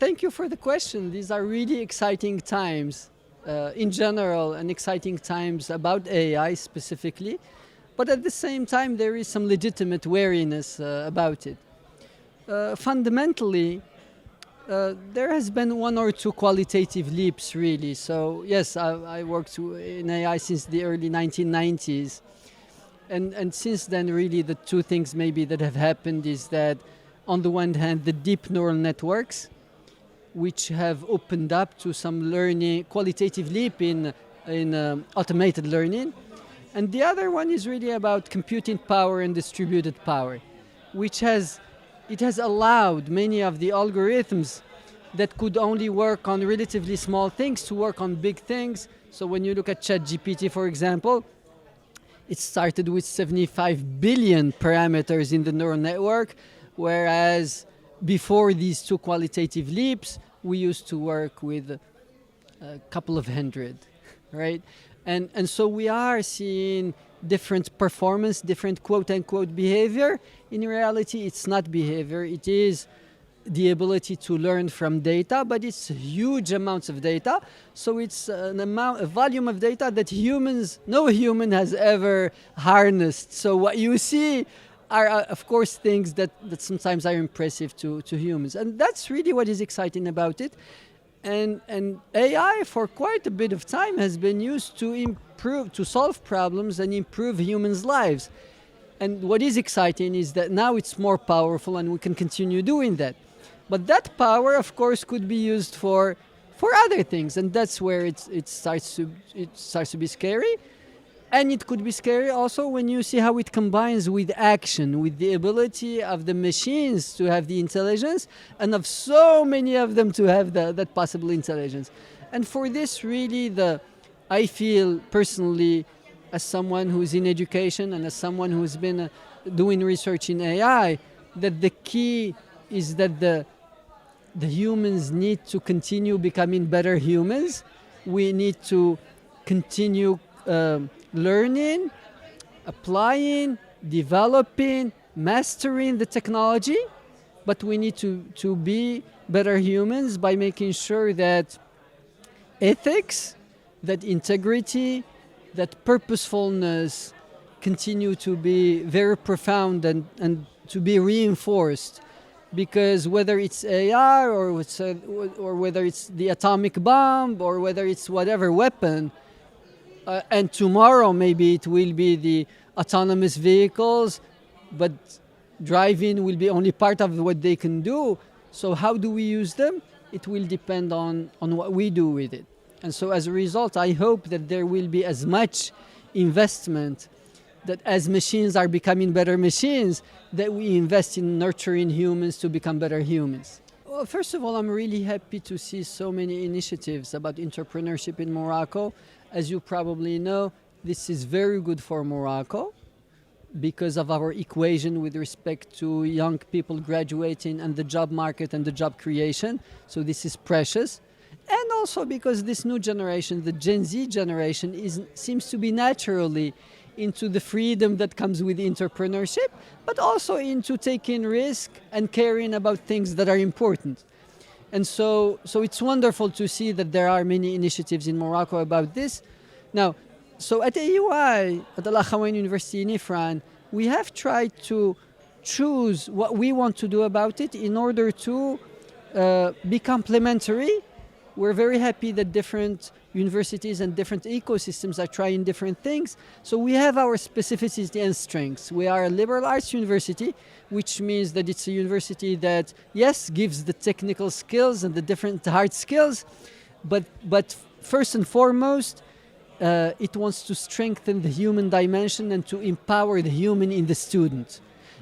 thank you for the question. These are really exciting times in general, and exciting times about AI specifically. But at the same time, there is some legitimate wariness about it. Fundamentally, there has been one or two qualitative leaps, really. So yes, I worked in AI since the early 1990s. And since then, really, the two things maybe that have happened is that, on the one hand, the deep neural networks, which have opened up to some learning, qualitative leap in automated learning. And the other one is really about computing power and distributed power, which has allowed many of the algorithms that could only work on relatively small things to work on big things. So when you look at ChatGPT, for example, it started with 75 billion parameters in the neural network, whereas before these two qualitative leaps, we used to work with a couple of hundred, right? And so we are seeing different performance, different quote-unquote behavior. In reality, it's not behavior. It is the ability to learn from data, but it's huge amounts of data. So it's a volume of data that no human has ever harnessed. So what you see are, of course, things that sometimes are impressive to humans. And that's really what is exciting about it. And AI, for quite a bit of time, has been used to solve problems and improve humans' lives. And what is exciting is that now it's more powerful and we can continue doing that. But that power, of course, could be used for other things, and that's where it starts to be scary. And it could be scary also when you see how it combines with action, with the ability of the machines to have the intelligence, and of so many of them to have that possible intelligence. And for this, really, I feel personally, as someone who's in education and as someone who's been doing research in AI, that the key is that the humans need to continue becoming better humans. We need to continue learning, applying, developing, mastering the technology, but we need to be better humans by making sure that ethics, that integrity, that purposefulness continue to be very profound and to be reinforced. Because whether it's AI or whether it's the atomic bomb or whether it's whatever weapon, and tomorrow maybe it will be the autonomous vehicles, but driving will be only part of what they can do. So how do we use them? It will depend on what we do with it. And so as a result, I hope that there will be as much investment that as machines are becoming better machines, that we invest in nurturing humans to become better humans. Well, first of all, I'm really happy to see so many initiatives about entrepreneurship in Morocco. As you probably know, this is very good for Morocco because of our equation with respect to young people graduating and the job market and the job creation. So this is precious. And also because this new generation, the Gen Z generation, seems to be naturally into the freedom that comes with entrepreneurship, but also into taking risk and caring about things that are important. And so it's wonderful to see that there are many initiatives in Morocco about this. Now, so at AUI, at Akhawayn University in Ifran, we have tried to choose what we want to do about it in order to be complementary. We're very happy that different universities and different ecosystems are trying different things. So we have our specificity and strengths. We are a liberal arts university, which means that it's a university that, yes, gives the technical skills and the different hard skills, but first and foremost, it wants to strengthen the human dimension and to empower the human in the student,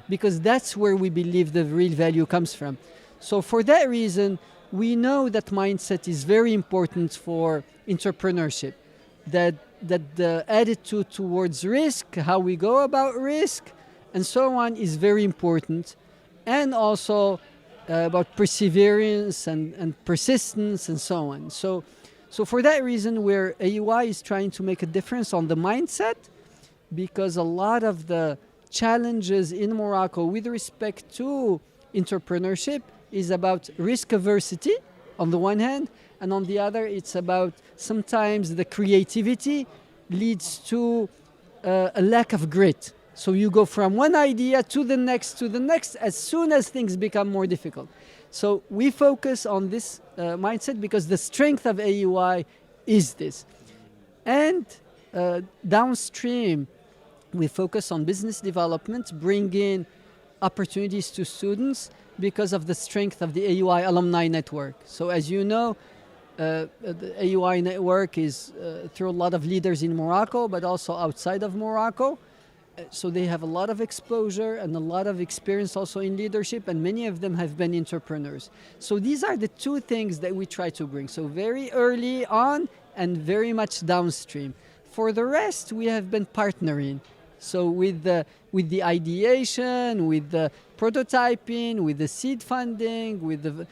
because that's where we believe the real value comes from. So for that reason, we know that mindset is very important for entrepreneurship, that the attitude towards risk, how we go about risk, and so on is very important, and also about perseverance and persistence and so on. So for that reason, where AUI is trying to make a difference on the mindset, because a lot of the challenges in Morocco with respect to entrepreneurship is about risk aversity on the one hand, and on the other, it's about sometimes the creativity leads to a lack of grit. So you go from one idea to the next as soon as things become more difficult. So we focus on this mindset because the strength of AUI is this. And downstream, we focus on business development, bring in opportunities to students because of the strength of the AUI alumni network. So as you know, the AUI network is through a lot of leaders in Morocco, but also outside of Morocco. So they have a lot of exposure and a lot of experience also in leadership, and many of them have been entrepreneurs. So these are the two things that we try to bring. So very early on and very much downstream. For the rest, we have been partnering. So with the ideation, with the prototyping, with the seed funding, with the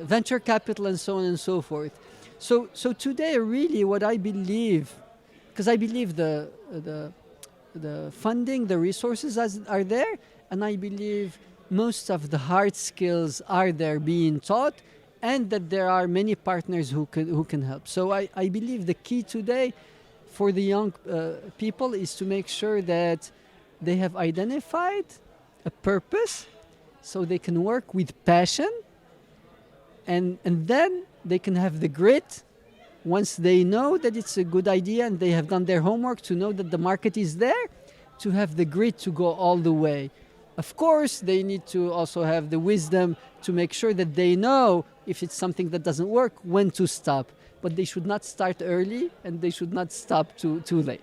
venture capital, and so on and so forth. So today, really, what I believe, because I believe the funding, the resources are there, and I believe most of the hard skills are there being taught, and that there are many partners who can help. So I believe the key today for the young people is to make sure that they have identified a purpose so they can work with passion, and then they can have the grit once they know that it's a good idea and they have done their homework to know that the market is there, to have the grit to go all the way. Of course, they need to also have the wisdom to make sure that they know if it's something that doesn't work, when to stop. But they should not start early and they should not stop too late.